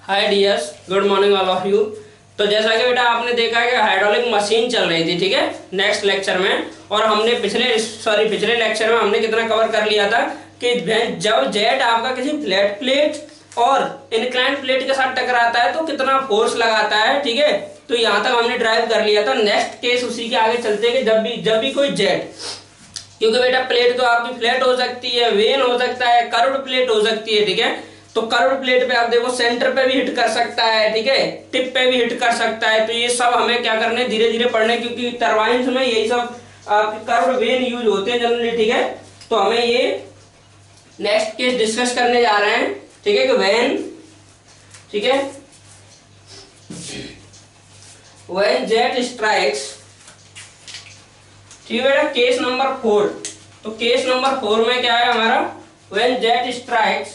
Hi dears, good morning all of you. तो जैसा कि बेटा आपने देखा है कि हाइड्रोलिक मशीन चल रही थी, ठीक है, नेक्स्ट लेक्चर में। और हमने पिछले लेक्चर में हमने कितना कवर कर लिया था कि जब जेट आपका किसी फ्लैट प्लेट और इनक्लाइंड प्लेट के साथ टकराता है तो कितना फोर्स लगाता है, ठीक है। तो यहाँ तक हमने ड्राइव कर लिया था। नेक्स्ट केस उसी के आगे चलते हैं कि जब भी कोई जेट, क्योंकि बेटा प्लेट तो आपकी फ्लैट हो सकती है, वेन हो सकता है, कर्व्ड प्लेट हो सकती है, ठीक है। तो कर्व्ड प्लेट पे आप देखो सेंटर पे भी हिट कर सकता है, ठीक है, टिप पे भी हिट कर सकता है। तो ये सब हमें क्या करने, धीरे धीरे पढ़ने, क्योंकि टरबाइन्स में यही सब आपके कर्व्ड वेन यूज होते हैं जनरली, ठीक है। तो हमें ये नेक्स्ट केस डिस्कस करने जा रहे हैं, ठीक है, कि वेन, ठीक है, व्हेन जेट स्ट्राइक्स, ठीक है बेटा, केस नंबर 4। तो केस नंबर 4 में क्या है हमारा, when jet strikes,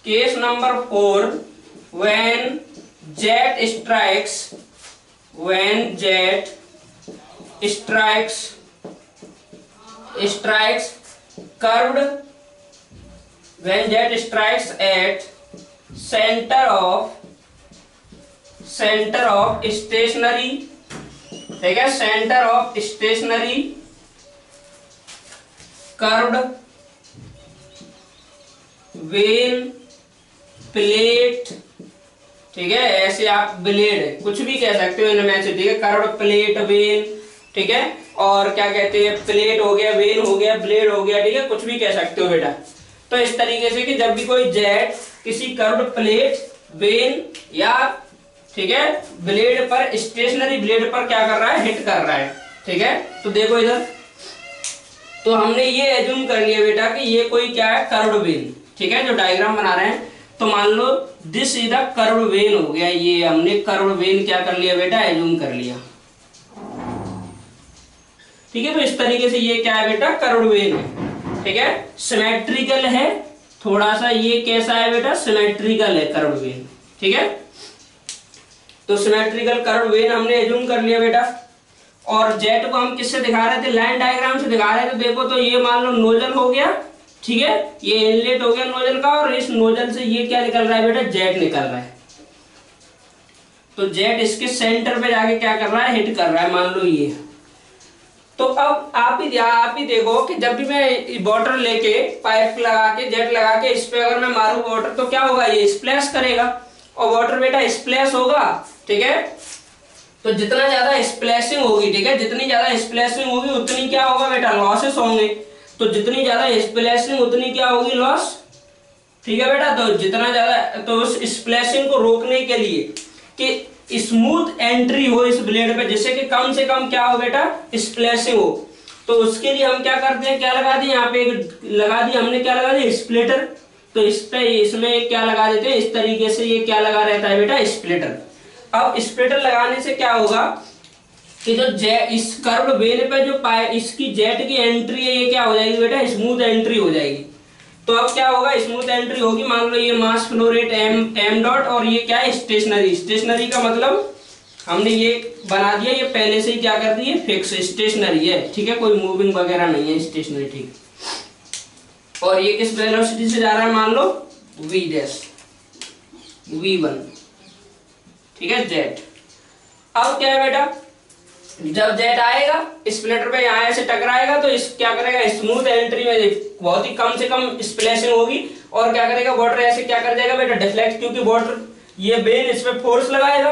case number 4, when jet strikes, when jet strikes curved, when jet strikes at centre of stationary, ठीक है, centre of stationary curved vane plate, ठीक है, ऐसे आप ब्लेड कुछ भी कह सकते हो इनमें से, ठीक है, कर्व्ड प्लेट वेन, ठीक है, और क्या कहते हैं, प्लेट हो गया, वेन हो गया, ब्लेड हो गया, ठीक है, कुछ भी कह सकते हो बेटा। तो इस तरीके से कि जब भी कोई जेट किसी कर्व्ड प्लेट, वेन या, ठीक है, ब्लेड पर, स्टेशनरी ब्लेड पर क्या कर रहा है, हिट कर रहा है, ठीक है। तो देखो इधर, तो हमने ये एज्यूम कर लिया बेटा कि ये कोई क्या है, कर्व्ड वेन, ठीक है, जो डायग्राम बना रहे हैं। तो मान लो this is the curved vein हो गया, ये हमने कर्व्ड वेन क्या कर लिया बेटा, एज्यूम कर लिया, ठीक है। तो इस तरीके से ये क्या है बेटा, कर्व्ड वेन है, ठीक है, सिमेट्रिकल है थोड़ा सा, ये कैसा है बेटा, सिमेट्रिकल है कर्व्ड वेन, ठीक है। तो सिमेट्रिकल कर्व्ड वेन हमने एज्यूम कर लिया बेटा। और जेट को हम किससे दिखा रहे थे, लाइन डायग्राम से दिखा रहे थे। देखो तो ये मान लो नोजल हो गया, ठीक है, ये इनलेट हो गया नोजल का, और इस नोजल से ये क्या निकल रहा है बेटा, जेट निकल रहा है। तो जेट इसके सेंटर पे जाके क्या कर रहा है, हिट कर रहा है, मान लो ये। तो अब आप ही देखो कि जब भी मैं वाटर लेके पाइप लगा के, जेट लगा के इस पे अगर मैं मारू वाटर, तो क्या होगा, ये स्प्लैश करेगा, और वाटर बेटा स्प्लैश होगा, ठीक है। तो जितना ज्यादा स्प्लैशिंग होगी, ठीक है, जितनी ज्यादा स्प्लैशिंग होगी उतनी क्या होगा बेटा, लॉसेस होंगे। तो जितनी ज्यादा स्प्लैशिंग उतनी क्या होगी, लॉस, ठीक है बेटा। तो जितना ज्यादा, तो उस स्प्लैशिंग को रोकने के लिए कि स्मूथ एंट्री हो इस ब्लेड पे, जिससे कि कम से कम क्या हो बेटा, स्प्लैशिंग हो, तो उसके लिए हम क्या करते हैं, क्या लगा दिए यहाँ पे, लगा दिया हमने, क्या लगा दिया, स्प्लिटर। तो इस पे, इसमें क्या लगा देते हैं, इस तरीके से ये क्या लगा रहता है बेटा, स्प्लिटर। अब स्प्लिटर लगाने से क्या होगा कि जो जेट, इस कर्व्ड वेन पे जो इसकी जेट की एंट्री है, ये क्या हो जाएगी बेटा, स्मूथ एंट्री हो जाएगी। तो अब क्या होगा, स्मूथ एंट्री होगी। मान लो ये mass flow rate m dot, और ये क्या है, स्टेशनरी। स्टेशनरी का मतलब हमने ये बना दिया, ये पहले से ही क्या कर दी है, फिक्स स्टेशनरी है, ठीक है, कोई मूविंग वगैरह नहीं है, स्टेशनरी, ठीक। और ये किस वेलोसिटी से जा रहा है, मान लो v डैश, v1, ठीक है, जेट। अब क्या है बेटा, जब जेट आएगा स्प्लिटर पे यहाँ ऐसे टकराएगा, तो इस क्या करेगा, स्मूथ एंट्री में बहुत ही कम से कम स्प्लैशिंग होगी, और क्या करेगा, वाटर ऐसे क्या कर जाएगा बेटा, डिफ्लेक्ट, क्योंकि वाटर, ये वेन इस पे फोर्स लगाएगा,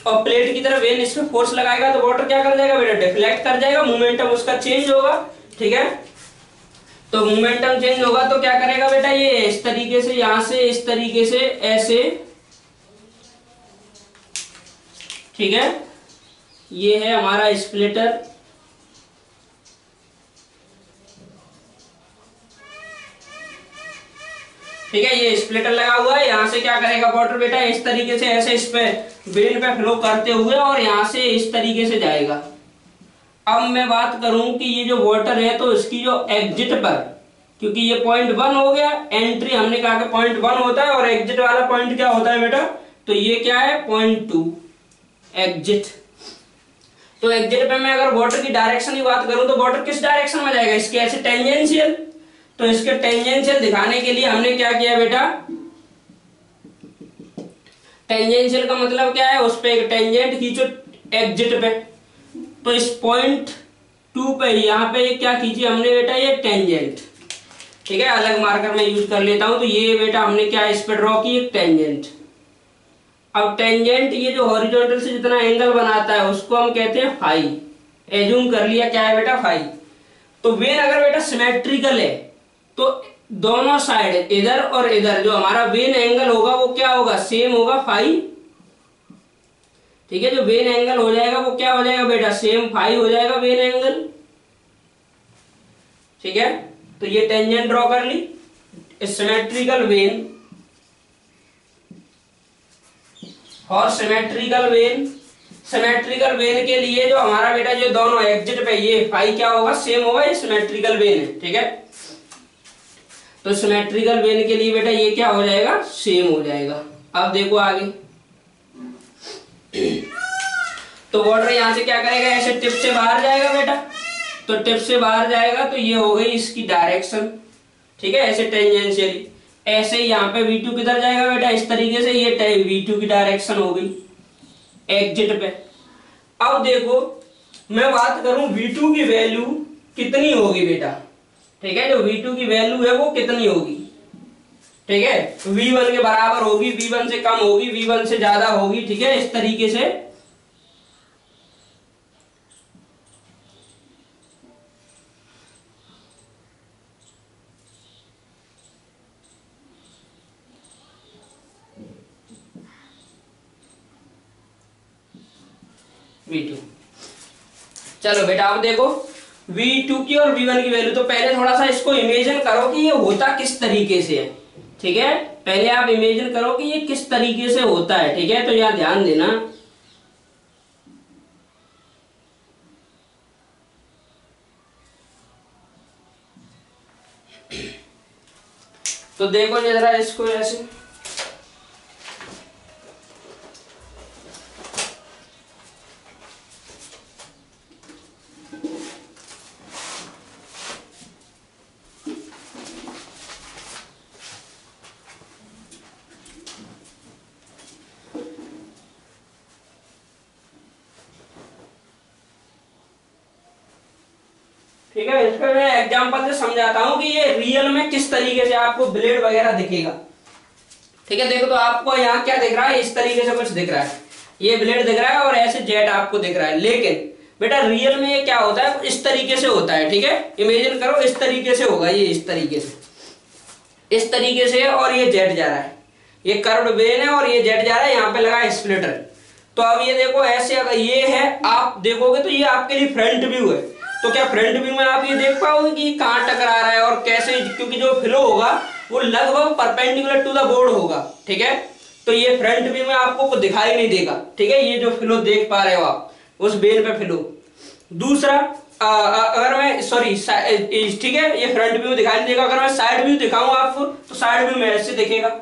और प्लेट की तरफ वेन इस पे फोर्स लगाएगा, तो वाटर क्या कर जाएगा बेटा, डिफ्लेक्ट कर जाएगा, मोमेंटम उसका चेंज होगा, ठीक है। तो मोमेंटम चेंज होगा तो क्या करेगा बेटा, ये इस तरीके से, यहां से इस तरीके से ऐसे, ठीक है, ये है हमारा स्प्लिटर, ठीक है, ये स्प्लिटर लगा हुआ है। यहां से क्या करेगा वाटर बेटा, इस तरीके से ऐसे इस पे वेन पे फ्लो करते हुए, और यहां से इस तरीके से जाएगा। अब मैं बात करूं कि ये जो वाटर है, तो इसकी जो एग्जिट पर, क्योंकि ये पॉइंट 1 हो गया, एंट्री हमने कहा कि पॉइंट 1 होता है, और एग्जिट वाला पॉइंट क्या होता है बेटा, तो ये क्या है, पॉइंट 2 एग्जिट। तो एग्जिट पे मैं अगर वाटर की डायरेक्शन की बात करूं, तो वाटर किस डायरेक्शन में जाएगा, इसके ऐसे टेंजेंशियल, तो इसके टेंजेंशियल दिखाने के लिए हमने क्या किया बेटा, टेंजेंशियल का मतलब क्या है, उस पे एक टेंजेंट खींचो एग्जिट पे, तो इस पॉइंट 2 पे यहाँ पे क्या खींची हमने बेटा, ये टेंजेंट। ठीक है, अलग मार्कर में यूज कर लेता हूं। तो ये बेटा हमने क्या इस पे ड्रॉ की, एक टेंजेंट। अब टेंजेंट ये जो हॉरिजॉन्टल से जितना एंगल बनाता है उसको हम कहते हैं फाई। एज्यूम कर लिया क्या है बेटा, फाई। तो वेन अगर बेटा सिमेट्रिकल है तो दोनों साइड इधर और इधर जो हमारा वेन एंगल होगा वो क्या होगा, सेम होगा, फाई। ठीक है, जो वेन एंगल हो जाएगा वो क्या हो जाएगा बेटा, सेम फाई हो जाएगा वेन एंगल। ठीक है, तो ये टेंजेंट ड्रॉ कर ली। सिमेट्रिकल वेन और सिमेट्रिकल वेन, सिमेट्रिकल वेन के लिए जो हमारा बेटा जो दोनों एग्जिट पे ये फाई क्या होगा, सेम होगा, ये सिमेट्रिकल वेन है। ठीक है, तो सिमेट्रिकल वेन के लिए बेटा ये क्या हो जाएगा, सेम हो जाएगा। अब देखो आगे, तो वाटर यहां से क्या करेगा, ऐसे टिप से बाहर जाएगा बेटा, तो टिप से बाहर जाएगा तो ये हो गई इसकी डायरेक्शन। ठीक है, ऐसे टेंजेंशियली। ऐसे ही यहाँ पे V2 किधर जाएगा बेटा, इस तरीके से, ये V2 की डायरेक्शन हो गई एग्जिट पे। अब देखो मैं बात करूं V2 की वैल्यू कितनी होगी बेटा। ठीक है, जो V2 की वैल्यू है वो कितनी होगी, ठीक है, V1 के बराबर होगी, V1 से कम होगी, V1 से ज्यादा होगी। ठीक है, इस तरीके से V2। चलो बेटा अब देखो V2 की और V1 की वैल्यू। तो पहले थोड़ा सा इसको इमेजिन करो कि ये होता किस तरीके से है। ठीक है, पहले आप इमेजिन करो कि ये किस तरीके से होता है। ठीक है, तो यहां ध्यान देना। तो देखो जरा इसको ऐसे, ठीक है, इसका मैं एग्जांपल से समझाता हूं कि ये रियल में किस तरीके से आपको ब्लेड वगैरह दिखेगा। ठीक है, देखो तो आपको यहाँ क्या दिख रहा है, इस तरीके से कुछ दिख रहा है, ये ब्लेड दिख रहा है और ऐसे जेट आपको दिख रहा है। लेकिन बेटा रियल में ये क्या होता है, इस तरीके से होता है। ठीक है, इमेजिन करो इस तरीके से होगा, ये इस तरीके से, इस तरीके से, और ये जेट जा रहा है, ये कर्व्ड वेन है और ये जेट जा रहा है, यहाँ पे लगा है स्प्लिटर। तो अब ये देखो ऐसे अगर ये है, आप देखोगे तो ये आपके लिए फ्रंट व्यू है। तो क्या फ्रंट व्यू में आप ये देख पाओगे कि कहां टकरा रहा है और कैसे, क्योंकि जो फ्लो होगा वो लगभग परपेंडिकुलर टू द बोर्ड होगा। ठीक है, तो ये फ्रंट व्यू में आपको दिखाई नहीं देगा। ठीक है, ये जो फ्लो देख पा रहे हो आप उस बेल पे फ्लो। दूसरा अगर मैं सॉरी, ठीक है, ये फ्रंट व्यू दिखाई नहीं देगा। अगर मैं साइड व्यू दिखाऊं आपको तो साइड व्यू में ऐसे दिखेगा,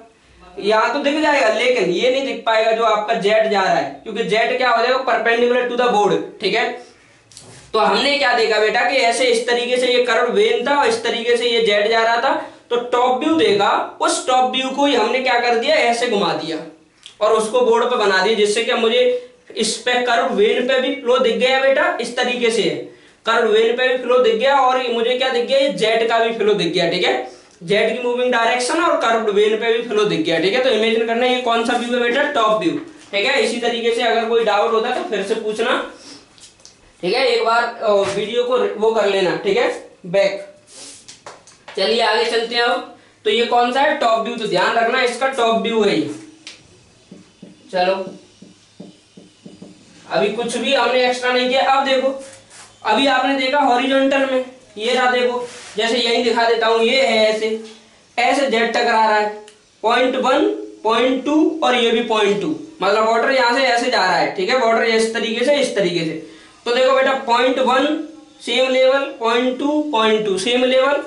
यहाँ तो दिख जाएगा, लेकिन ये नहीं दिख पाएगा जो आपका जेट जा रहा है, क्योंकि जेट क्या हो जाएगा, परपेंडिकुलर टू द बोर्ड। ठीक है, तो हमने क्या देखा बेटा कि ऐसे इस तरीके से ये कर्व वेन था और इस तरीके से ये जेट जा रहा था। तो टॉप व्यू देगा, उस टॉप व्यू को ही हमने क्या कर दिया, ऐसे घुमा दिया और उसको बोर्ड पे बना दिया, जिससे कि मुझे इस पे कर्व वेन पे भी फ्लो दिख गया बेटा, इस तरीके से कर्व वेन पे भी फ्लो दिख गया और मुझे क्या दिख गया, ये जेट का भी फ्लो दिख गया। ठीक है, जेट की मूविंग डायरेक्शन और कर्व वेन पे भी फ्लो दिख गया। ठीक है, तो इमेजिन करना ये कौन सा व्यू है बेटा, टॉप व्यू। ठीक है, इसी तरीके से अगर कोई डाउट होता है तो फिर से पूछना। ठीक है, एक बार वीडियो को वो कर लेना। ठीक है, बैक। चलिए आगे चलते हैं। अब तो ये कौन सा है, टॉप व्यू, तो ध्यान रखना इसका टॉप व्यू है ये। चलो अभी कुछ भी हमने एक्स्ट्रा नहीं किया। अब देखो, अभी आपने देखा हॉरिजॉन्टल में, ये रहा, देखो जैसे यही दिखा देता हूं, ये है ऐसे ऐसे जेट टकरा रहा है, पॉइंट 1, पॉइंट 2 और ये भी पॉइंट 2, मतलब वाटर यहां से ऐसे जा रहा है। ठीक है, वाटर इस तरीके से, इस तरीके से। तो देखो बेटा point 1 same level, point 2 same level,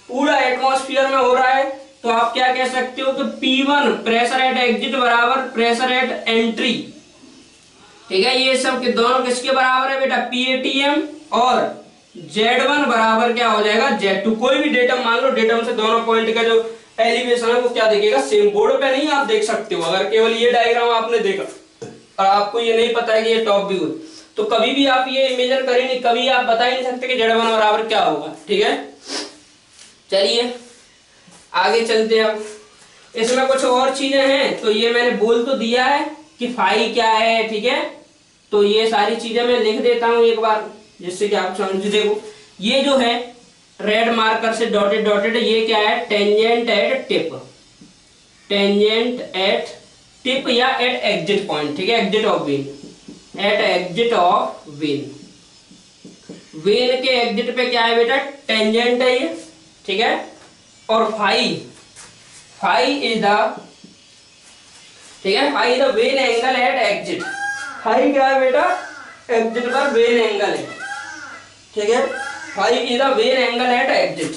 पूरा एटमॉस्फेयर में हो रहा है। तो आप क्या कह सकते हो कि P1 प्रेशर एट एग्जिट बराबर प्रेशर एट एंट्री। ठीक है, ये सब के दोनों किसके बराबर है बेटा, PATM और Z1 बराबर क्या हो जाएगा Z2। कोई भी डेटम मान लो, डेटम से दोनों पॉइंट का जो एलिवेशन है वो क्या दिखेगा, सेम। बोर्ड पे नहीं आप देख सकते हो, अगर केवल ये डायग्राम आपने देखा और आपको ये नहीं पता है कि ये टॉप व्यू है, तो कभी भी आप ये मेजर करें नहीं, कभी आप बता ही नहीं सकते कि Z1 बराबर क्या होगा। ठीक है, चलिए आगे चलते हैं। अब इसमें कुछ और चीजें हैं, तो ये मैंने बोल तो दिया है कि फाई क्या है। ठीक है, तो ये सारी चीजें मैं लिख देता हूं एक बार, जिससे कि आप समझ। देखो ये जो है रेड मार्कर से डॉटेड डॉटेड, ये क्या है, tangent at tip, tangent at tip या एट एग्जिट पॉइंट। ठीक है, exit of vane, at exit of vane. Vane के एग्जिट पे क्या है बेटा, टेंजेंट है ये। ठीक है, और फाई, फाई इज द, ठीक है, phi the vane angle at exit. Phi क्या है बेटा, एग्जिट पर वेन एंगल है। ठीक है, phi is the vane angle at exit,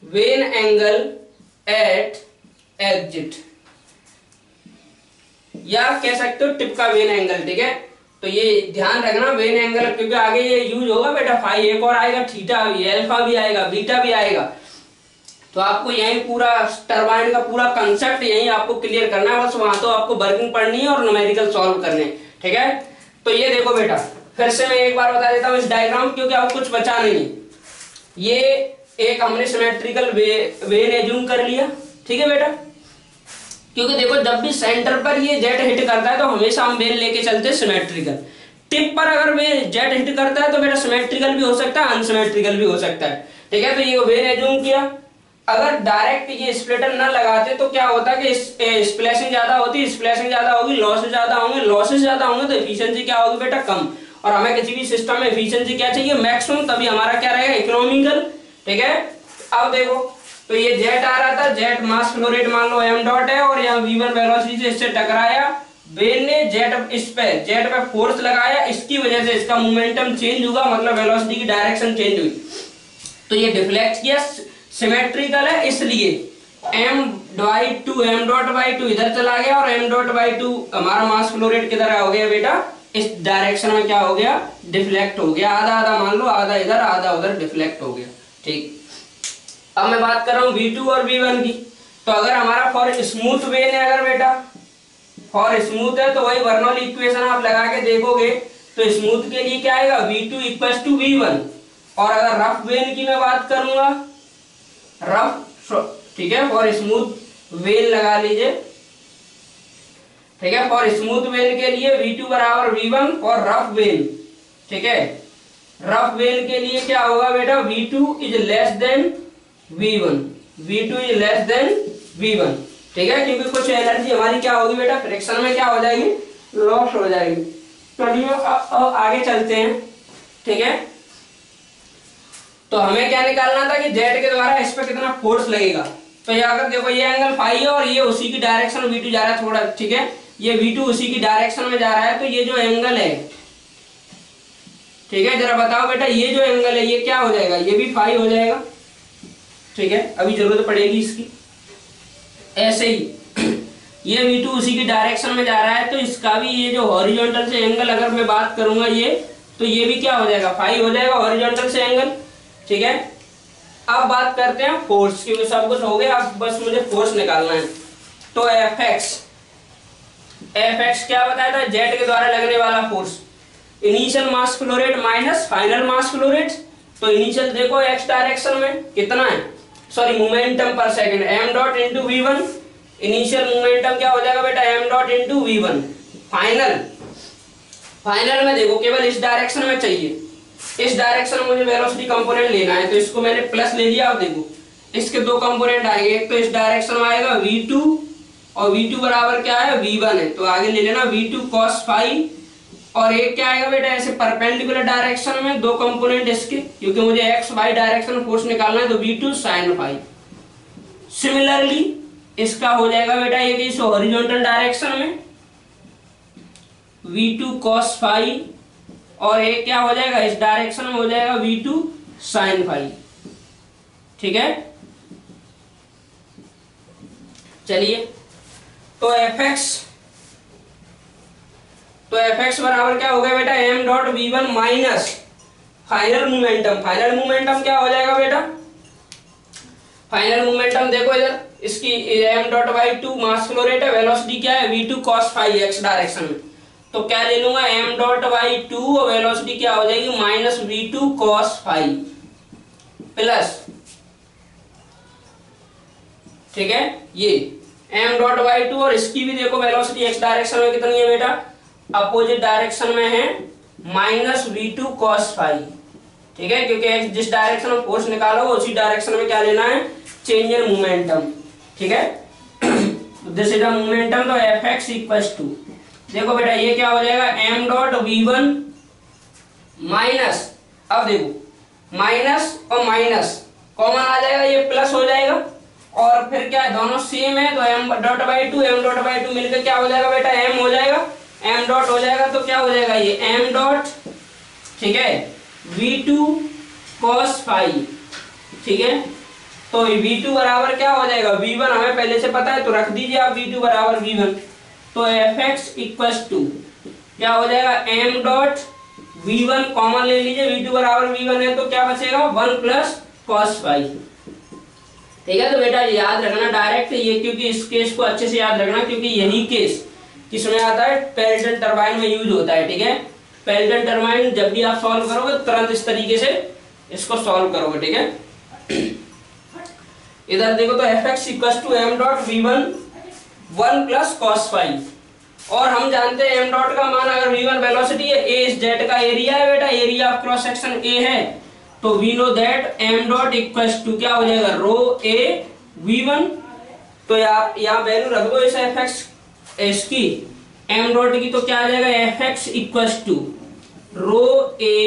vane angle at exit, या कह सकते हो टिप का वेन एंगल। ठीक है, तो ये ध्यान रखना वेन एंगल, क्योंकि आगे ये यूज होगा बेटा। फाई एक और आएगा, थीटा भी, अल्फा भी आएगा, बीटा भी आएगा, तो आपको यही पूरा टरबाइन का पूरा कंसेप्ट यही आपको क्लियर करना है। बस वहां तो आपको वर्किंग पढ़नी है और न्यूमेरिकल सॉल्व करने। ठीक है, तो ये देखो बेटा, फिर से मैं एक बार बता देता हूँ इस डायग्राम, क्योंकि आपको कुछ बचा नहीं। ये एक हमने सिमेट्रिकल वेन एज्यूम कर लिया। ठीक है बेटा, क्योंकि देखो जब भी सेंटर पर ये जेट हिट करता है तो हमेशा हम वेन लेके चलते हैं सिमेट्रिकल। टिप पर अगर वे जेट हिट करता है तो बेटा सिमेट्रिकल भी हो सकता है, अनसिमेट्रिकल भी हो सकता है। ठीक है, तो ये वेन एज्यूम किया। अगर डायरेक्ट ये स्प्लिटर न लगाते तो क्या होता है कि स्प्लैशिंग ज्यादा होती, स्प्लैशिंग ज्यादा होगी, लॉसेस ज्यादा होंगे, लॉसेस ज्यादा होंगे तो एफिशिएंसी क्या होगी बेटा, कम। और हमें किसी भी सिस्टम में एफिशिएंसी क्या चाहिए, मैक्सिमम, तभी हमारा क्या रहेगा, इकोनॉमिकल। ठीक है, अब देखो, तो ये जेट आ रहा था, जेट मास फ्लो रेट मान लो m डॉट है, और यहाँ v1 वेलोसिटी से इससे टकराया, वेन ने जेट पे फोर्स लगाया, इसकी वजह से इसका मोमेंटम चेंज हुआ, मतलब वेलोसिटी की डायरेक्शन चेंज हुई, तो ये डिफ्लेक्ट किया। सिमेट्रिकल है इसलिए m/2 m डॉट बाई 2 इधर चला गया, और m डॉट बाई 2 हमारा मास फ्लो रेट किधर हो गया बेटा, इस डायरेक्शन में क्या हो गया, डिफ्लेक्ट हो गया। आधा आधा मान लो, आधा इधर आधा उधर डिफ्लेक्ट हो गया। ठीक, अब मैं बात कर रहा हूँ v2 और v1 की। तो अगर हमारा फॉर स्मूथ वेन है, अगर बेटा फॉर स्मूथ है, तो वही बर्नौली इक्वेशन आप लगा के देखोगे, तो स्मूथ के लिए क्या आएगा, v2 इक्वल टू v1। और अगर रफ वेन की मैं बात करूंगा, रफ, ठीक है, फॉर स्मूथ वेन लगा लीजिए। ठीक है, फॉर स्मूथ वेन के लिए v2 बराबर v1 और रफ वेन। ठीक है, रफ वेन के लिए क्या होगा बेटा, v2 is less than v1, v2 is less than v1। ठीक है, क्योंकि कुछ एनर्जी हमारी क्या होगी बेटा, फ्रिक्शन में क्या हो जाएगी, लॉस हो जाएगी। चलिए आगे चलते हैं। ठीक है, तो हमें क्या निकालना था कि जेट के द्वारा इस पे कितना फोर्स लगेगा। तो ये अगर देखो, ये एंगल फाई है और ये उसी की डायरेक्शन में v2 जा रहा है थोड़ा। ठीक है, ये v2 उसी की डायरेक्शन में जा रहा है, तो ये जो एंगल है, ठीक है, जरा बताओ बेटा, ये जो एंगल है ये क्या हो जाएगा, ये भी फाई हो जाएगा। ठीक है, अभी जरूरत पड़ेगी इसकी। ऐसे ही ये v2 उसी की डायरेक्शन में जा रहा है, तो इसका भी ये जो हॉरिजॉन्टल से एंगल अगर मैं बात करूंगा ये, तो ये भी क्या हो जाएगा, फाई हो जाएगा हॉरिजॉन्टल से एंगल। ठीक है, अब बात करते हैं फोर्स, क्योंकि सब कुछ हो गया, अब बस मुझे फोर्स निकालना है। तो Fx क्या बताया था, जेट के द्वारा लगने वाला force, initial mass flow rate minus final मास फ्लो रेट। तो इनिशियल देखो x डायरेक्शन में कितना है, सॉरी मोमेंटम पर second, m dot into v1। Initial momentum क्या हो जाएगा बेटा, m dot into v1। Final में देखो केवल इस डायरेक्शन में चाहिए, इस डायरेक्शन में मुझे वेलोसिटी कंपोनेंट लेना है, तो इसको मैंने प्लस ले लिया। अब देखो इसके दो कंपोनेंट आएंगे, एक तो इस डायरेक्शन में आएगा v2, और v2 बराबर क्या है, v1 है, तो आगे ले लेना v2 cos फाई, और एक क्या आएगा बेटा, ऐसे परपेंडिकुलर डायरेक्शन में दो कंपोनेंट इसके, क्योंकि मुझे एक्स वाई डायरेक्शन में फोर्स निकालना है, तो v2 sin फाई। सिमिलरली इसका हो जाएगा बेटा एक इस हॉरिजॉन्टल डायरेक्शन में v2 cos फाई, और एक क्या हो जाएगा इस डायरेक्शन में हो जाएगा v2 sin फाई। ठीक है, चलिए, तो fx बराबर क्या हो गया बेटा, m dot v1 minus final momentum क्या हो जाएगा बेटा? फाइनल मोमेंटम देखो इधर, इसकी m dot by 2 mass flow rate है, वेलोसिटी क्या है v2 cos phi x direction में, तो क्या ले लूंगा m डॉट बाई 2 और वेलोसिटी क्या हो जाएगी minus v2 cos phi plus, ठीक है, ये m डॉट बाई 2 और इसकी भी देखो वेलोसिटी x डायरेक्शन में कितनी है बेटा, अपोजिट डायरेक्शन में है माइनस v2 cos phi, ठीक है, क्योंकि जिस डायरेक्शन में फोर्स निकालो उसी डायरेक्शन में क्या लेना है, चेंज इन मोमेंटम, ठीक है। दिस इज द मोमेंटम, तो Fx इक्वल्स टू, देखो बेटा ये क्या हो जाएगा m डॉट v1 माइनस, अब देखो माइनस और माइनस कॉमन आ जाएगा, ये प्लस हो जाएगा, और फिर क्या है दोनों सेम है, तो m डॉट बाई 2 मिलकर क्या हो जाएगा बेटा, m हो जाएगा, m डॉट हो जाएगा, तो क्या हो जाएगा ये m डॉट, ठीक है, v2 cos phi, ठीक है, तो v2 बराबर क्या हो जाएगा, v1 हमें पहले से पता है तो रख दीजिए आप v2 बराबर v1, तो fx इक्वल्स टू क्या हो जाएगा m डॉट v1 कॉमन ले लीजिए, v2 बराबर v1 है तो क्या बचेगा 1 प्लस cos phi, ठीक है। तो बेटा याद रखना डायरेक्ट ये, क्योंकि इस केस को अच्छे से याद रखना, क्योंकि यही केस किसमें आता है, पेल्टन टरबाइन में यूज होता है, ठीक है। पेल्टन टरबाइन जब भी आप सॉल्व करोगे तुरंत इस तरीके से इसको सॉल्व करोगे, ठीक है। इधर देखो तो fx equals to m dot v1 1 plus cos phi, और हम जानते हैं m डॉट का मान, अगर v1 वेलोसिटी है, a इस जेट का एरिया है बेटा, area of cross section a है, तो we know that m dot equals to क्या हो जाएगा रो a v1, तो आप यहाँ वैल्यू रख दो इस fx इसकी m डॉट की, तो क्या आ जाएगा fx equals to rho a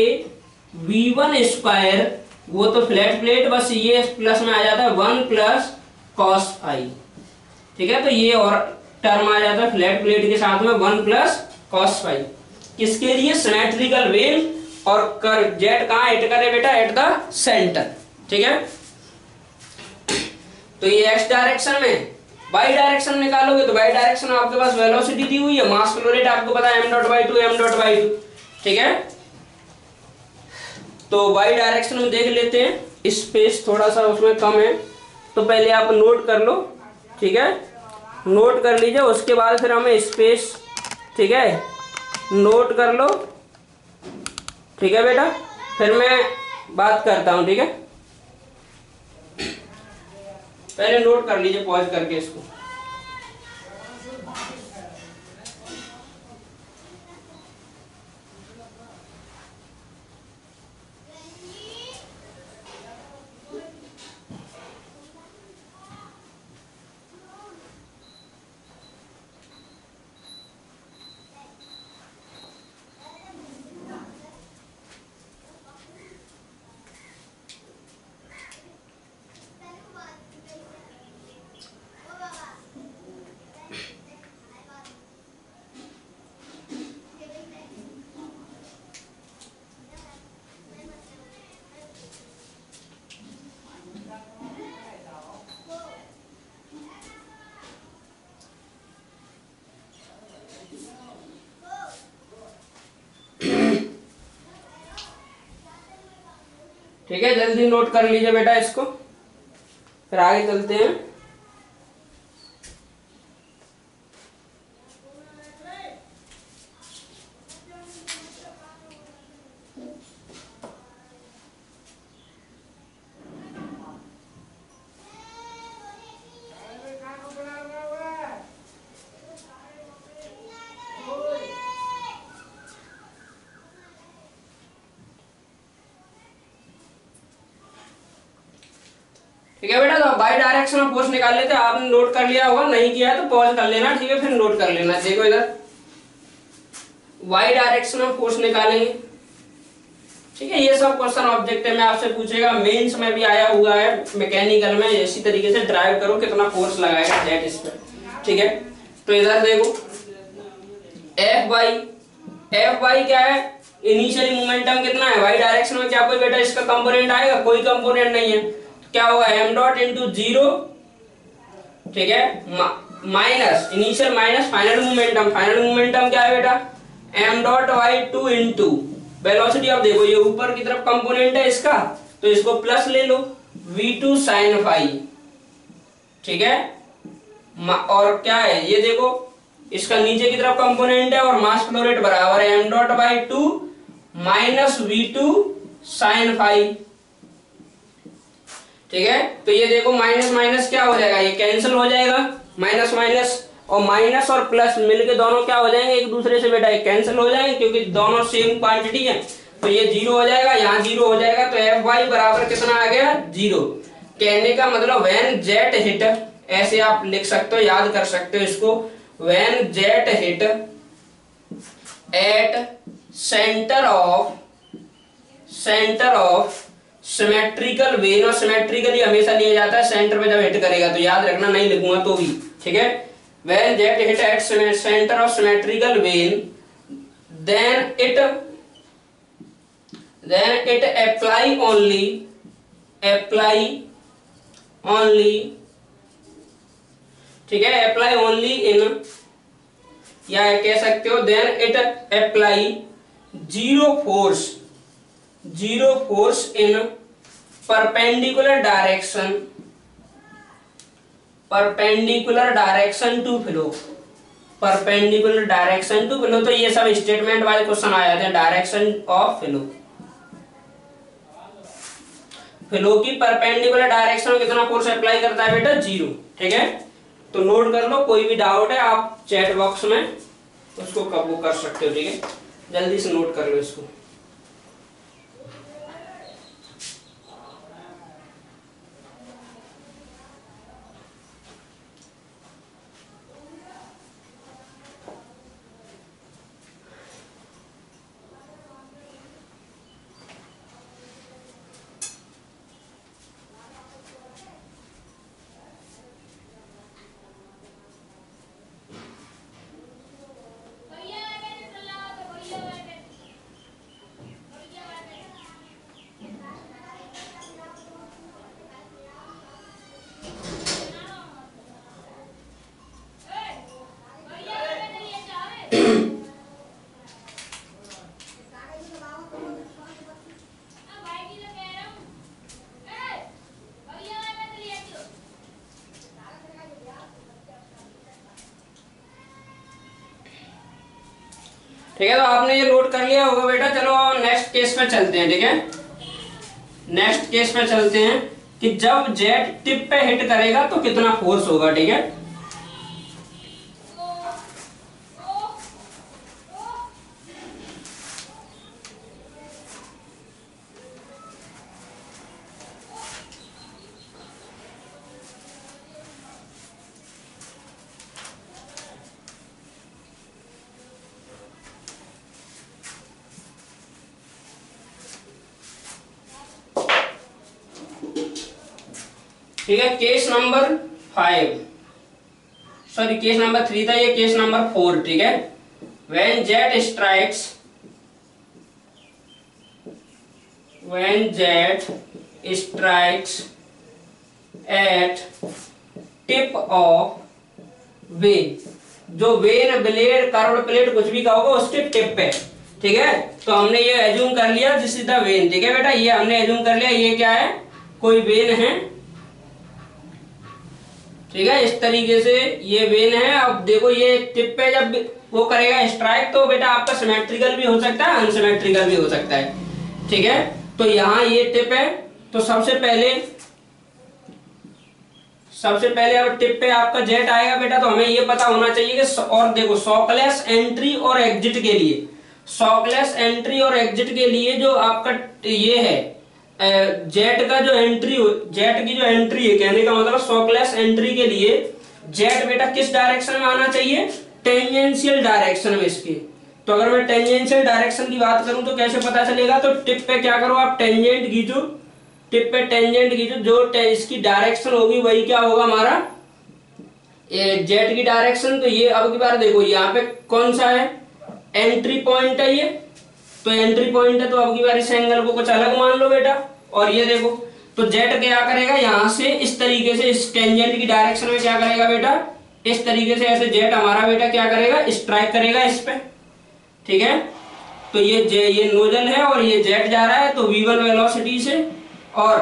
v1 square, वो तो फ्लैट प्लेट, बस ये प्लस में आ जाता है 1 प्लस cos phi, ठीक है, तो ये और टर्म आ जाता है फ्लैट प्लेट के साथ में 1 प्लस cos phi, किसके लिए, सिमेट्रिकल वेव, और कर जेट कहाँ हिट करे बेटा, एट द सेंटर, ठीक है। तो ये x डायरेक्शन में, y डायरेक्शन निकालोगे तो y डायरेक्शन में आपके पास वेलोसिटी दी हुई है, मास फ्लो रेट आपको पता है m डॉट बाई 2, ठीक है। तो y डायरेक्शन में देख लेते हैं, स्पेस थोड़ा सा उसमें कम है, तो पहले आप नोट कर लो, ठीक है, नोट कर लीजिए, उसके बाद फिर हमें स्पेस, ठीक है, नोट कर लो, ठीक है बेटा, फिर मैं बात करता हूं, ठीक है। पहले नोट कर लीजिए पॉज करके इसको। ठीक है, जल्दी नोट कर लीजिए बेटा इसको, फिर आगे चलते हैं। ठीक है बेटा, तो बाई डायरेक्शन में फोर्स निकाल लेते हैं, आपने नोट कर लिया होगा, नहीं किया है तो पॉज कर लेना, ठीक है, फिर नोट कर लेना। देखो इधर वाई डायरेक्शन में फोर्स निकालेंगे, ठीक है, ये सब क्वेश्चन ऑब्जेक्टिव में आपसे पूछेगा, मेंस में भी आया हुआ है, मैकेनिकल में इसी तरीके से ड्राइव करो कितना फोर्स लगाएगा जेट इस पर, ठीक है। तो इधर देखो एफ वाई क्या है, इनिशियली मोमेंटम कितना है, वाई डायरेक्शन में क्या कोई बेटा इसका कंपोनेंट आएगा, कोई कंपोनेंट नहीं है, क्या होगा m डॉट इंटू 0, ठीक है, minus initial minus final momentum क्या है बेटा m dot by 2 into velocity अब देखो ये ऊपर की तरफ कंपोनेंट है इसका, तो इसको प्लस ले लो v2 sin फाई, ठीक है। और क्या है ये देखो, इसका नीचे की तरफ कंपोनेंट है और मास फ्लो रेट बराबर है m./2 minus v2 sin phi, ठीक है। तो ये देखो माइनस माइनस क्या हो जाएगा, ये कैंसिल हो जाएगा, माइनस माइनस और माइनस और प्लस मिलके दोनों क्या हो जाएंगे एक दूसरे से बेटा कैंसिल हो जाएंगे, क्योंकि दोनों सेम क्वांटिटी है। तो ये जीरो हो जाएगा, यहाँ जीरो हो जाएगा, तो एफ वाई बराबर कितना आ गया, जीरो। कहने का मतलब व्हेन जेट हिट, ऐसे आप लिख सकते हो, याद कर सकते हो इसको, when jet hit eight centre of symmetrical when, और सिमेट्रिकली हमेशा लिया जाता है सेंटर पे जब हिट करेगा, तो याद रखना, नहीं लिखूंगा तो भी, ठीक है। When jet hit eight centre of symmetrical when, then it apply only, ठीक है, apply only in, या कह सकते हो then it apply zero force in perpendicular direction to flow, तो ये सब स्टेटमेंट वाले क्वेश्चन आ जाते हैं। डायरेक्शन ऑफ फ्लो की परपेंडिकुलर डायरेक्शन में कितना फोर्स अप्लाई करता है बेटा, जीरो, ठीक है। तो नोट कर लो, कोई भी डाउट है आप चैट बॉक्स में उसको वो कर सकते हो, ठीक है, जल्दी से नोट कर लो इसको। ठीक है, तो आपने ये नोट कर लिया होगा बेटा। चलो नेक्स्ट केस पे चलते हैं, ठीक है। नेक्स्ट केस पे चलते हैं कि जब जेट टिप पे हिट करेगा तो कितना फोर्स होगा, ठीक है। ठीक है, case number 5, sorry case number 3 था, ये केस नंबर 4, ठीक है। When jet strikes at tip of vane, जो वेन ब्लेड कर्व्ड प्लेट कुछ भी कहोगे उसके टिप पे, ठीक है। तो हमने ये एज्यूम कर लिया दिस इज द वेन, ठीक है बेटा, ये हमने एज्यूम कर लिया ये क्या है, कोई वेन है, ठीक है। इस तरीके से ये वेन है। अब देखो ये टिप पे जब वो करेगा स्ट्राइक, तो बेटा आपका सिमेट्रिकल भी हो सकता है, अनसिमेट्रिकल भी हो सकता है, ठीक है। तो यहाँ ये टिप है, तो सबसे पहले अब टिप पे आपका जेट आएगा बेटा, तो हमें ये पता होना चाहिए कि, और देखो शॉकलेस एंट्री और एग्जिट के लिए, शॉकलेस एंट्री और एग्जिट के लिए जो आपका ये है जेट का जो एंट्री, जेट की जो एंट्री है, कहने का मतलब शॉकलेस एंट्री के लिए जेट बेटा किस डायरेक्शन में आना चाहिए, टेंजेंशियल डायरेक्शन में इसके। तो अगर मैं टेंजेंशियल डायरेक्शन की बात करूं तो कैसे पता चलेगा, तो टिप पे क्या करो आप, टेंजेंट खींचो, टिप पे टेंजेंट खींचो, जो इसकी डायरेक्शन होगी वही क्या होगा हमारा जेट की डायरेक्शन। तो ये अब की बार देखो यहाँ पे कौन सा है, एंट्री पॉइंट है ये, तो एंट्री पॉइंट है, तो अब की बार इस एंगल को कुछ अलग मान लो बेटा। और ये देखो, तो जेट क्या करेगा, यहां से इस तरीके से इस टेंजेंट की डायरेक्शन में क्या करेगा बेटा, इस तरीके से ऐसे जेट हमारा बेटा क्या करेगा, स्ट्राइक करेगा इस पे, ठीक है। तो ये नोजल है और ये जेट जा रहा है, तो v1 वेलोसिटी से और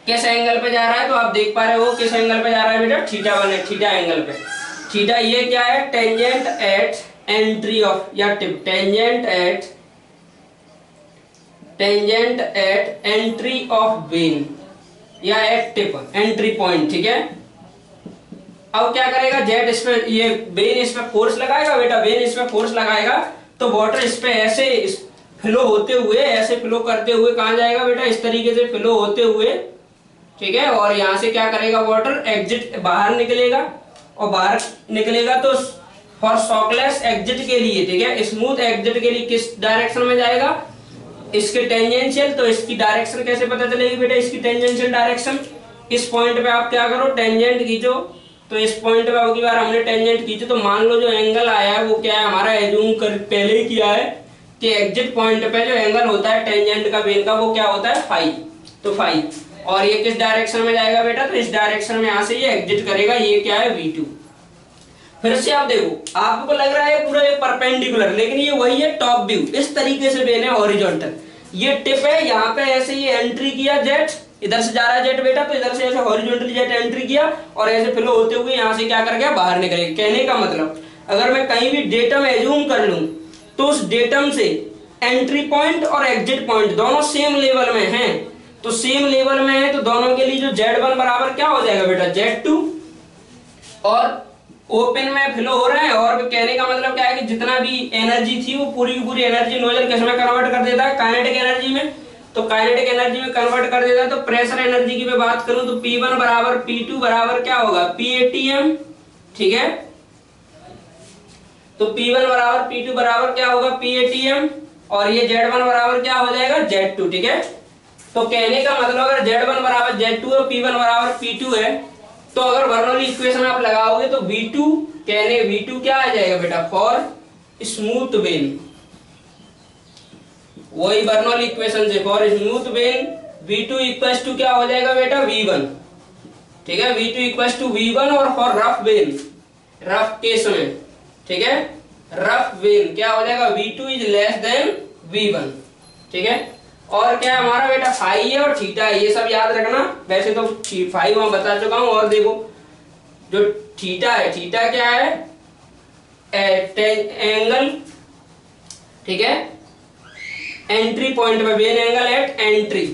किस एंगल पे जा रहा है, तो आप देख पा रहे हो किस एंगल पे जा रहा है बेटा, θ1 है, थीटा एंगल पे। थीटा ये क्या है, टेंजेंट एट एंट्री ऑफ या tip, tangent eight entry of when या एट टिप, एंट्री पॉइंट, ठीक है। अब क्या करेगा, जेट इस पे, ये वेन इस पे फोर्स लगाएगा बेटा, वेन इस पे फोर्स लगाएगा तो वाटर इस पे ऐसे फ्लो होते हुए, ऐसे फ्लो करते हुए कहां जाएगा बेटा, इस तरीके से फ्लो होते हुए, ठीक है। और यहां से क्या करेगा, वाटर एग्जिट बाहर निकलेगा, और बाहर निकलेगा तो फॉर शॉकलेस एग्जिट के लिए, ठीक है, स्मूथ एग्जिट के लिए किस डायरेक्शन में जाएगा, इसके टेंजेंशियल। तो इसकी डायरेक्शन कैसे पता चलेगी बेटा, इसकी टेंजेंशियल डायरेक्शन, इस पॉइंट पे आप क्या करो, टेंजेंट खींचो। तो इस पॉइंट पे अब की बार हमने टेंजेंट खींचे, तो मान लो जो एंगल आया है वो क्या है हमारा, एज्यूम कर पहले ही किया है कि एग्जिट पॉइंट पे जो एंगल होता है टेंजेंट का वेन का, वो क्या होता है, फाई। तो फाई, और ये किस डायरेक्शन में जाएगा बेटा, तो इस डायरेक्शन में यहां से ये एग्जिट करेगा, ये क्या है, v2। फिर से आप देखो, आपको लग रहा है पूरा ये परपेंडिकुलर, लेकिन ये वही है टॉप व्यू, इस तरीके से वेन है हॉरिजॉन्टल। ये टिप है, यहाँ पे ऐसे ये एंट्री किया जेट, इधर से जा रहा है जेट बेटा, तो इधर से ऐसे हॉरिजॉन्टली जेट एंट्री किया और ऐसे फ्लो होते हुए यहाँ से क्या कर गया, बाहर निकल गया। कहने का मतलब, अगर मैं कहीं भी डेटम एज्यूम कर लूं तो उस डेटम से एंट्री पॉइंट और एग्जिट पॉइंट दोनों सेम लेवल में हैं, तो सेम लेवल में है, तो दोनों के लिए जो Z1 बराबर क्या हो जाएगा बेटा, Z2। और ओपन में फ्लो हो रहा है, और कहने का मतलब क्या है कि जितना भी एनर्जी थी वो पूरी की पूरी एनर्जी नोजल किसमें कन्वर्ट कर देता है, काइनेटिक एनर्जी में। तो काइनेटिक एनर्जी में कन्वर्ट कर देता है। तो प्रेशर एनर्जी की मैं बात करूं तो P1 बराबर P2 बराबर क्या होगा, PATM, ठीक है। तो P1 बराबर P2 बराबर क्या होगा, PATM, और ये Z1 बराबर क्या हो जाएगा, Z2, ठीक है। तो कहने का मतलब अगर Z1 बराबर Z2 और P1 बराबर P2 है, तो अगर बर्नौली इक्वेशन आप लगाओगे तो V2 क्या आ जाएगा बेटा, फॉर स्मूथ वेन, वही बर्नौली इक्वेशन से, for smooth vane V2 equals to क्या हो जाएगा बेटा, V1, ठीक है। V2 इक्वल्स टू V1, और for rough when, rough case में, ठीक है, रफ वेन क्या हो जाएगा, V2 is less than V1, ठीक है। और क्या है हमारा बेटा, फाई है और थीटा है, ये सब याद रखना। वैसे तो फाई मैं बता चुका हूं, और देखो जो थीटा है, थीटा क्या है, एंगल, ठीक है, एंट्री पॉइंट पे, when angle at entry,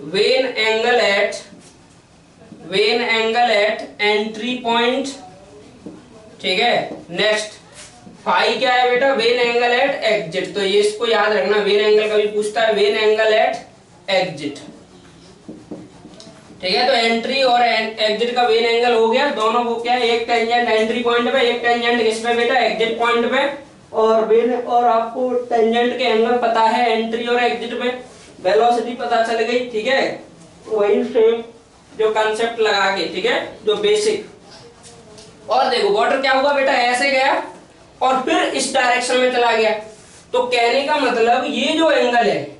vane angle at entry point, ठीक है। नेक्स्ट फाई क्या है बेटा, वेन एंगल एट एग्जिट। तो ये इसको याद रखना, वेन एंगल का भी पूछता है, वेन एंगल एट एग्जिट, ठीक है। तो एंट्री और एग्जिट का वेन एंगल हो गया, दोनों को क्या है, एक टेंजेंट एंट्री पॉइंट पे, एक टेंजेंट किस पे बेटा, एग्जिट पॉइंट पे, और वेन, और आपको टेंजेंट के एंगल पता है एंट्री और एग्जिट पे, वेलोसिटी पता चल गई, ठीक है। वही सेम जो कंसेप्ट लगा के, ठीक है, जो बेसिक। और देखो वाटर क्या हुआ बेटा, ऐसे गया और फिर इस डायरेक्शन में चला गया। तो कहने का मतलब ये जो एंगल है,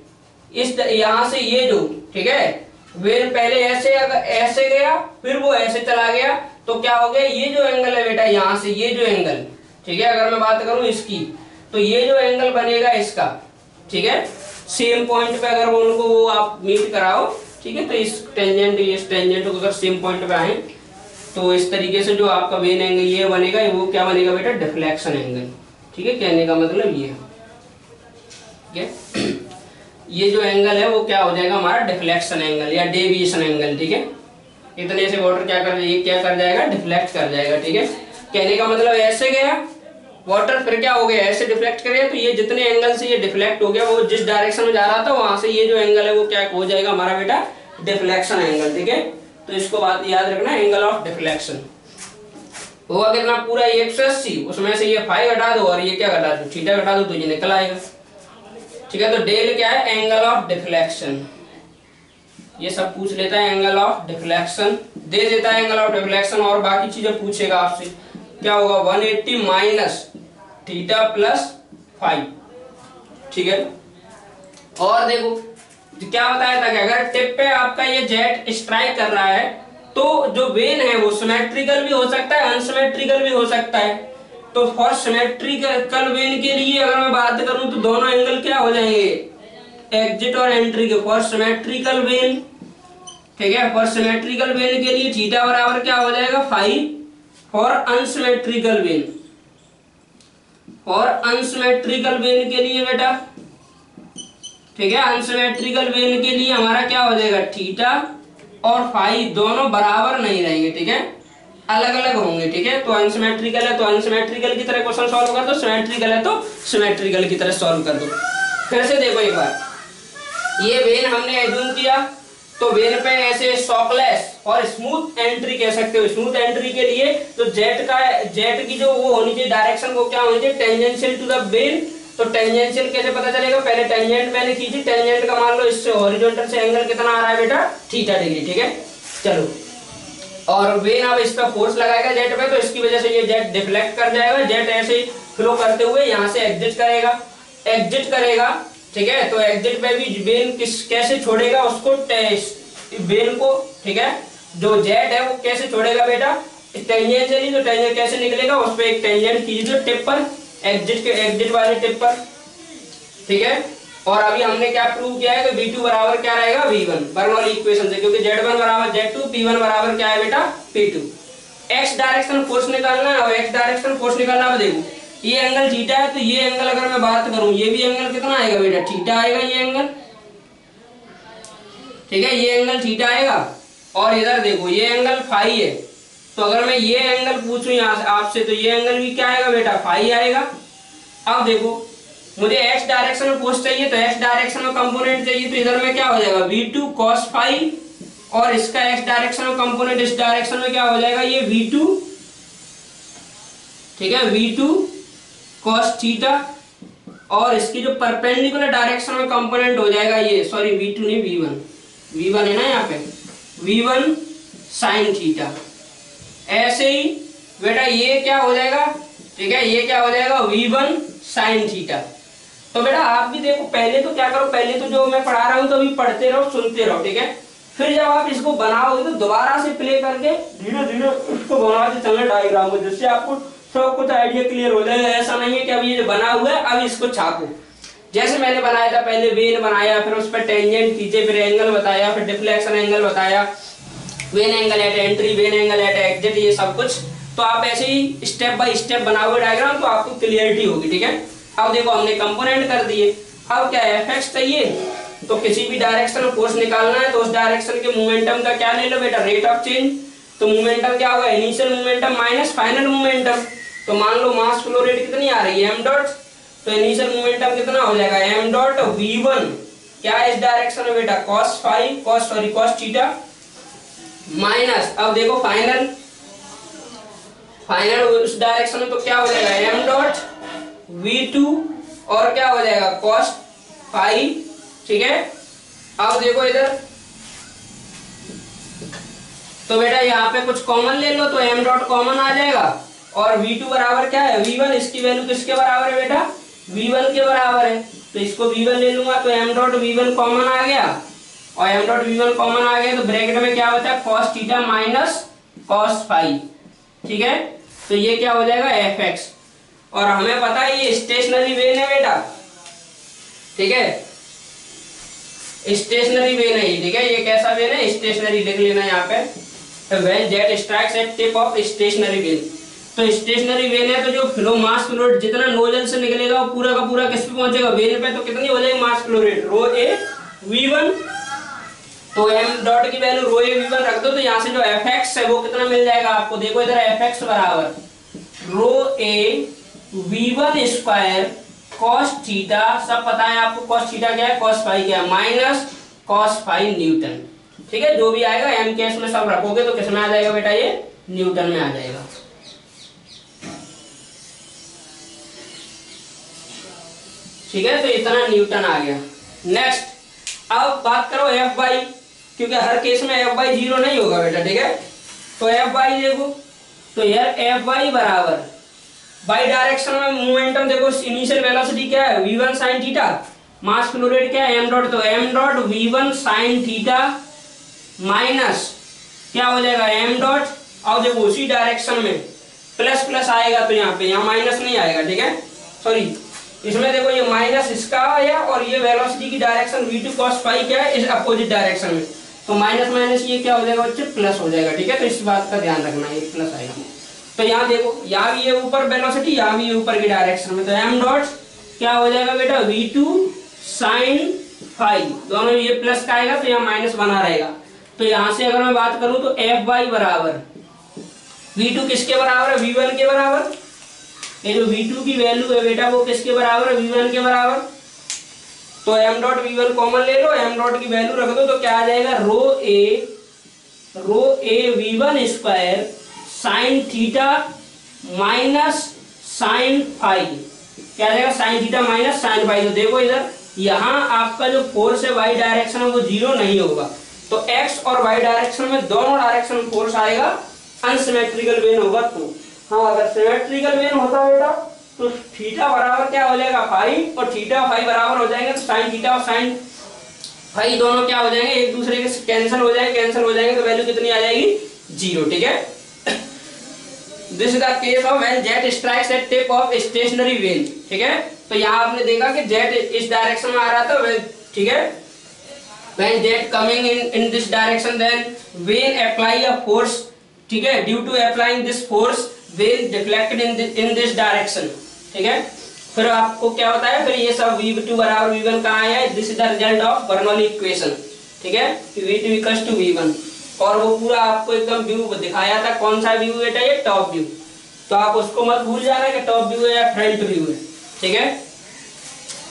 इस यहां से ये जो, ठीक है, वेन पहले ऐसे गया, फिर वो ऐसे चला गया, तो क्या हो गया, ये जो एंगल है बेटा, यहां से ये जो एंगल, ठीक है, अगर मैं बात करूं इसकी, तो ये जो एंगल बनेगा इसका, ठीक है, सेम पॉइंट पे अगर वो उनको वो आप मीट कराओ, ठीक है, तो इस टेंजेंट को अगर सेम पॉइंट पे आए, तो इस तरीके से जो आपका वेन एंगल ये बनेगा, वो क्या बनेगा बेटा, डिफ्लेक्शन एंगल, ठीक है। कहने का मतलब ये है, ठीक है, ये जो एंगल है वो क्या हो जाएगा हमारा, डिफ्लेक्शन एंगल या डेविएशन एंगल, ठीक है। इतने से वाटर क्या कर जाएगा, डिफ्लेक्ट कर जाएगा, ठीक है। कहने का मतलब ऐसे गया वाटर, फिर क्या हो गया, ऐसे डिफ्लेक्ट कर गया, तो ये जितने एंगल से ये डिफ्लेक्ट हो गया, वो जिस डायरेक्शन में जा रहा था वहां से ये जो एंगल है वो क्या हो जाएगा हमारा बेटा, डिफ्लेक्शन एंगल, ठीक है। तो इसको बात याद रखना, एंगल ऑफ डिफ्लेक्शन होगा कितना, पूरा 180, उसमें से ये फाई घटा दो और ये क्या घटा दो, थीटा घटा दो, तो ये निकल आएगा, ठीक है। तो डेल क्या है, एंगल ऑफ डिफ्लेक्शन, ये सब पूछ लेता है, एंगल ऑफ डिफ्लेक्शन दे देता है, एंगल ऑफ डिफ्लेक्शन, और बाकी चीजें पूछेगा आपसे, क्या होगा, 180 माइनस थीटा प्लस फाई, ठीक है। और देखो क्या बताया था कि अगर टिप पे आपका ये जेट स्ट्राइक कर रहा है, तो जो वेन है वो सिमेट्रिकल भी हो सकता है, अनसिमेट्रिकल भी हो सकता है। तो फॉर सिमेट्रिकल वेन के लिए अगर मैं बात करूं तो दोनों एंगल क्या हो जाएंगे, एग्जिट और एंट्री के। फॉर सिमेट्रिकल वेन, ठीक है, फॉर सिमेट्रिकल वेन के लिए थीटा बराबर क्या हो जाएगा 5। For unsymmetrical when, for unsymmetrical when के लिए बेटा, ठीक है, अनसिमेट्रिकल वेन के लिए हमारा क्या हो जाएगा, थीटा और फाई दोनों बराबर नहीं रहेंगे, ठीक है, अलग अलग होंगे, ठीक है। तो अनसिमेट्रिकल है तो अनसिमेट्रिकल की तरह क्वेश्चन सॉल्व कर दो, सिमेट्रिकल है तो सिमेट्रिकल की तरह सॉल्व कर दो। फिर से देखो एक बार, ये वेन हमने एज्यूम किया, तो वेन पे ऐसे शॉकलेस और स्मूथ एंट्री कह सकते हो। स्मूथ एंट्री के लिए तो जेट की जो वो होनी चाहिए डायरेक्शन, वो क्या होनी चाहिए, टेंजेंशियल टू द वेन। तो टेंजेंशियल कैसे पता चलेगा, पहले टेंजेंट मैंने खींची, टेंजेंट का मान लो इससे हॉरिजॉन्टल से एंगल कितना आ रहा है बेटा, थीटा डिग्री, ठीक है। चलो, और वेन अब इस पर फोर्स लगाएगा जेट पे, तो इसकी वजह से ये जेट डिफ्लेक्ट कर जाएगा। जेट ऐसे ही फ्लो करते हुए यहाँ से एग्जिट करेगा, ठीक है। तो एग्जिट पे भी वेन कैसे छोड़ेगा उसको, वेन को, ठीक है, जो जेट है वो कैसे छोड़ेगा बेटा, टेंजेंशियली। तो टेंजेंट कैसे निकलेगा, उस पर एक टेंजेंट खींच दो टिप पर, एग्जिट वाले टिप पर, ठीक है। और अभी हमने क्या प्रूव किया है कि V2 बराबर क्या रहेगा, V1, बर्नौली इक्वेशन से, क्योंकि Z1 बराबर Z2, P1 बराबर क्या है बेटा, P2। एक्स डायरेक्शन फोर्स निकालना है, और एक्स डायरेक्शन फोर्स निकालना है, देखो ये एंगल थीटा है, तो ये एंगल अगर मैं बात करूं, ये भी एंगल कितना आएगा बेटा, थीटा आएगा ये एंगल, ठीक है, ये एंगल थीटा आएगा। और इधर देखो ये एंगल फाई है, तो अगर मैं ये एंगल पूछूं यहाँ से आपसे, तो ये एंगल भी क्या आएगा बेटा, फाई आएगा। अब देखो मुझे एक्स डायरेक्शन में फोर्स चाहिए, तो एक्स डायरेक्शन में कंपोनेंट चाहिए, तो इधर में क्या हो जाएगा, V2 cos फाई, और इसका एक्स डायरेक्शन में कंपोनेंट इस डायरेक्शन में क्या हो जाएगा, ये V2, ठीक है, V2 cos थीटा, और इसकी जो परपेंडिकुलर डायरेक्शन में कंपोनेंट हो जाएगा ये, सॉरी V2 नहीं V1 है ना यहाँ पे, V1 sin थीटा। ऐसे ही बेटा ये क्या हो जाएगा, ठीक है, ये क्या हो जाएगा, V1 sin थीटा। तो बेटा आप भी देखो, पहले तो क्या करो, पहले तो जो मैं पढ़ा रहा हूँ तो अभी पढ़ते रहो, सुनते रहो, ठीक है। फिर जब आप इसको बनाओगे तो दोबारा से प्ले करके धीरे धीरे इसको बनाते चलना डायग्राम को, जिससे आपको सब कुछ आइडिया क्लियर हो जाएगा। ऐसा नहीं है कि अभी ये जो बना हुआ है अब इसको छापो, जैसे मैंने बनाया था, पहले वेन बनाया, फिर उस पर टेंजेंट खींचे, फिर एंगल बताया, फिर डिफ्लेक्शन एंगल बताया, vane angle at entry, vane angle at exit, ये सब कुछ। तो आप ऐसे ही स्टेप बाय स्टेप बनाओगे डायग्राम, तो आपको क्लियरिटी होगी, ठीक है। अब देखो हमने कंपोनेंट कर दिए, अब क्या है, एफएक्स चाहिए, तो किसी भी डायरेक्शन में फोर्स निकालना है, तो उस डायरेक्शन के मोमेंटम का क्या ले लो बेटा, रेट ऑफ चेंज। तो मोमेंटम क्या होगा, initial momentum minus final momentum. तो मान लो मास फ्लो रेट कितनी आ रही है, m डॉट, तो इनिशियल मोमेंटम कितना हो जाएगा, m डॉट V1 क्या है इस डायरेक्शन में बेटा, cos थीटा, माइनस, अब देखो फाइनल उस डायरेक्शन में, तो क्या हो जाएगा m डॉट V2, और क्या हो जाएगा cos फाई, ठीक है। अब देखो इधर, तो बेटा यहाँ पे कुछ कॉमन ले लो, तो m डॉट कॉमन आ जाएगा, और V2 बराबर क्या है, V1, इसकी वैल्यू किसके बराबर है बेटा, V1 के बराबर है, तो इसको V1 ले लूंगा, तो m डॉट V1 कॉमन आ गया, और m डॉट V1 कॉमन आ गया, तो ब्रैकेट में क्या बचा, cos theta minus cos phi, ठीक है। तो ये क्या हो जाएगा, fx। और हमें पता है ये स्टेशनरी वेन है बेटा, ठीक है, स्टेशनरी वेन है ये, ठीक है। ये कैसा वेन है, स्टेशनरी, लिख लेना यहाँ पे, when jet strikes at tip of stationary vane. तो स्टेशनरी वेन है, तो जो फ्लो मास फ्लो रेट जितना नोजल से निकलेगा वो पूरा का पूरा किस पे पहुंचेगा, वेन पे। तो कितनी हो जाएगी मास flow rate, row a V1, तो m डॉट की वैल्यू रो ए V1 रख दो, तो यहाँ से जो fx है वो कितना मिल जाएगा आपको, देखो इधर fx बराबर रो a V1 square cos theta, सब पता है आपको, cos थीटा क्या है, cos फाई क्या है, माइनस cos फाई न्यूटन, ठीक है। जो भी आएगा m केस में सब रखोगे तो किस में आ जाएगा बेटा, ये न्यूटन में आ जाएगा, ठीक है। तो इतना न्यूटन आ गया। नेक्स्ट अब बात करो एफ बाई, क्योंकि हर केस में एफ बाई 0 नहीं होगा बेटा, ठीक है। तो एफ बाई देखो, तो यार एफ बाई बराबर बाई डायरेक्शन में मोमेंटम देखो, इनिशियल वेलोसिटी क्या है, V1 sin थीटा, मास फ्लो रेट क्या है, m डॉट, तो m dot V1 sin theta minus क्या हो जाएगा, m डॉट, और देखो उसी डायरेक्शन में प्लस प्लस आएगा तो यहाँ माइनस नहीं आएगा, ठीक है। सॉरी, इसमें देखो ये माइनस इसका है और ये वेलोसिटी की डायरेक्शन v2 cos फाई क्या है, इस अपोजिट डायरेक्शन में, तो माइनस माइनस ये क्या हो जाएगा बच्चे, प्लस हो जाएगा, ठीक है। तो इस बात का ध्यान रखना, ये प्लस आएगा। तो यहाँ देखो, यहाँ भी ये ऊपर वेलोसिटी, यहाँ भी ये ऊपर की डायरेक्शन में, तो m डॉट क्या हो जाएगा बेटा, v2 sin फाई, दोनों ये प्लस का आएगा तो यहाँ माइनस बना रहेगा। तो यहाँ से अगर मैं बात करूं तो एफ वाई बराबर v2 किसके बराबर है, v1 के बराबर। ये जो v2 की वैल्यू है बेटा वो किसके बराबर है, v1 के बराबर। तो m डॉट v1 कॉमन ले लो, m डॉट की वैल्यू रख दो, तो क्या आ जाएगा, rho a v1 square sine theta minus sine phi, क्या आ जाएगा, sine theta minus sine phi. तो देखो इधर, यहाँ आपका जो फोर्स है वाई डायरेक्शन है वो जीरो नहीं होगा, तो एक्स और वाई डायरेक्शन में दोनों डायरेक्शन में फोर्स आएगा, अनसिमेट्रिकल वेन होगा। तो हाँ, अगर सिमेट्रिकल वेन होता बेटा तो थीटा बराबर क्या हो जाएगा, फाई, और थीटा फाई बराबर हो जाएंगे, तो साइन थीटा और साइन फाई दोनों क्या हो जाएंगे, एक दूसरे के कैंसिल हो जाएंगे, तो वैल्यू कितनी आ जाएगी, जीरो, ठीक है। This is the case of when jet strikes at tip of stationary vane, ठीक है। तो यहाँ आपने देखा कि जेट इस डायरेक्शन में आ रहा था, ठीक है। When jet coming in this direction, then when apply a force, ठीक है, due to applying this force, when deflected in this direction, ठीक है। फिर आपको क्या होता है, फिर ये सब v2 बराबर v1 कहाँ आया है, this is the result of Bernoulli equation, ठीक है, v2 इक्वल्स टू v1। और वो पूरा आपको एकदम व्यू दिखाया था, कौन सा व्यू बेटा, ये टॉप व्यू, तो आप उसको मत भूल जाना कि टॉप व्यू है या फ्रंट व्यू है, ठीक है,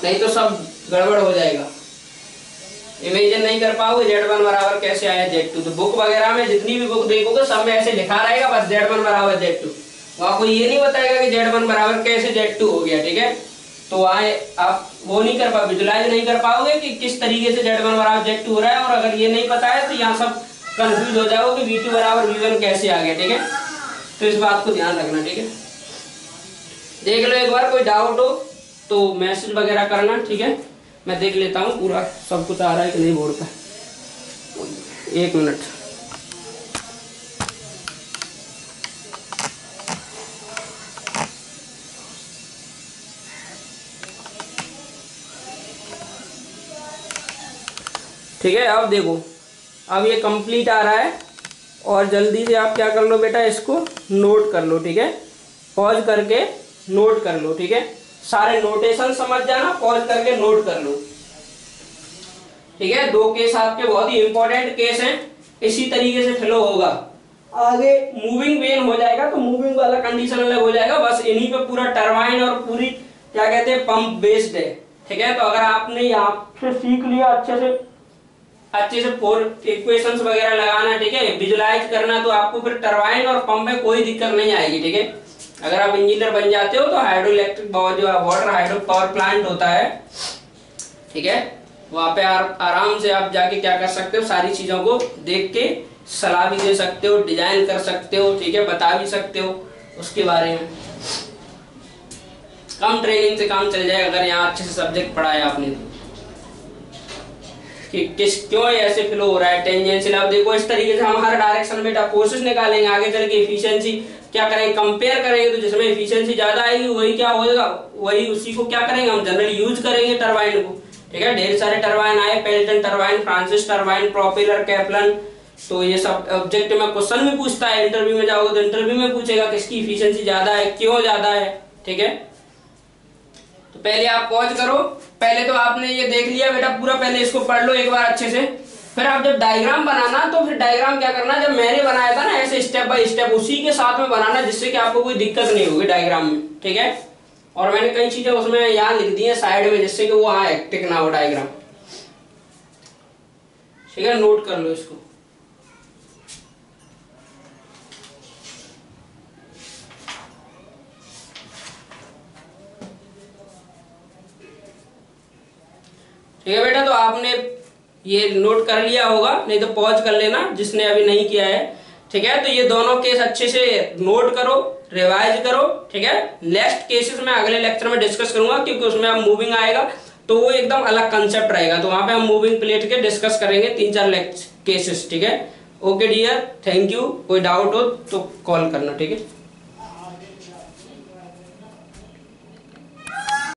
नहीं तो सब गड़बड़ हो जाएगा, इमेजिन नहीं कर पाओगे z1 बराबर कैसे आया z2। तो बुक वगैरह में जितनी भी बुक देखोगे सब में ऐसे लिखा रहेगा, बस z1 बराबर z2, वहां कोई ये नहीं बताएगा कि z1 बराबर कैसे z2 हो गया, ठीक है। तो आए आप वो नहीं कर पा विजुलाइज नहीं कर पाओगे कि किस तरीके से z1 बराबर z2 हो रहा है, और अगर ये नहीं पता है तो यहाँ सब कंफ्यूज हो जाओगे कि v2 बराबर v1 कैसे आ गया, ठीक है। तो इस बात को ध्यान रखना, ठीक है। देख लो एक बार, कोई डाउट हो तो मैसेज वगैरह करना, ठीक है। मैं देख लेता हूँ पूरा सब कुछ आ रहा है कि नहीं बोर्ड पे, एक मिनट। ठीक है, अब देखो, अब ये कंप्लीट आ रहा है, और जल्दी से आप क्या कर लो बेटा, इसको नोट कर लो, ठीक है, पॉज करके नोट कर लो, ठीक है। सारे नोटेशन समझ जाना, पॉज करके नोट कर लो, ठीक है। दो केस आपके बहुत ही इंपॉर्टेंट केस हैं, इसी तरीके से फ्लो होगा। आगे मूविंग वेन हो जाएगा तो मूविंग वाला कंडीशन अलग हो जाएगा, बस इन्हीं पे पूरा टरबाइन और पूरी क्या कहते हैं पंप बेस्ड है, ठीक है। तो अगर आपने यहाँ से सीख लिया अच्छे से फोर इक्वेशंस वगैरह लगाना, ठीक है, विजुलाइज करना, तो आपको फिर टरबाइन और पंप में कोई दिक्कत नहीं आएगी, ठीक है। अगर आप इंजीनियर बन जाते हो तो हाइड्रो इलेक्ट्रिक जो वाटर हाइड्रो पावर प्लांट होता है, ठीक है, वहां पे आराम से आप जाके क्या कर सकते हो, सारी चीजों को देख के सलाह भी दे सकते हो, डिजाइन कर सकते हो, ठीक है, बता भी सकते हो उसके बारे में। कम ट्रेनिंग से काम चल जाएगा अगर यहाँ अच्छे से सब्जेक्ट पढ़ाया आपने तो, कि क्यों ऐसे फ्लो हो रहा है टेंजेंशियल। अब देखो इस तरीके से हम हर डायरेक्शन में फोर्सेस निकालेंगे, आगे चल के एफिशिएंसी क्या करेंगे, कंपेयर करेंगे, तो जिसमें एफिशिएंसी ज्यादा आएगी वही क्या होगा, वही उसी को क्या करेंगे हम जनरली यूज करेंगे टरबाइन को, ठीक है। ढेर सारे टरबाइन आए, Pelton turbine, Francis turbine, propeller, Kaplan, तो ये सब ऑब्जेक्ट में क्वेश्चन भी पूछता है, इंटरव्यू में जाओगे तो इंटरव्यू में पूछेगा किसकी एफिशिएंसी ज्यादा है, क्यों ज्यादा है, ठीक है। तो पहले आप पॉज करो, पहले तो आपने ये देख लिया बेटा पूरा, पहले इसको पढ़ लो एक बार अच्छे से, फिर आप जब डायग्राम बनाना तो फिर डायग्राम क्या करना, जब मैंने बनाया था ना ऐसे स्टेप बाय स्टेप उसी के साथ में बनाना, जिससे कि आपको कोई दिक्कत नहीं होगी डायग्राम में, ठीक है। और मैंने कई चीजें उसमें यहाँ लिख दी है साइड में, जिससे कि वो वहां टिक ना हो डायग्राम, ठीक है। नोट कर लो इसको। ठीक है बेटा, तो आपने ये नोट कर लिया होगा, नहीं तो पॉज कर लेना जिसने अभी नहीं किया है, ठीक है। तो ये दोनों केस अच्छे से नोट करो, रिवाइज करो, ठीक है। नेक्स्ट केसेस में अगले लेक्चर में डिस्कस करूंगा, क्योंकि उसमें अब मूविंग आएगा तो वो एकदम अलग कंसेप्ट रहेगा, तो वहां पे हम मूविंग प्लेट के डिस्कस करेंगे 3-4 केसेस, ठीक है। Okay dear, thank you. कोई डाउट हो तो कॉल करना, ठीक है।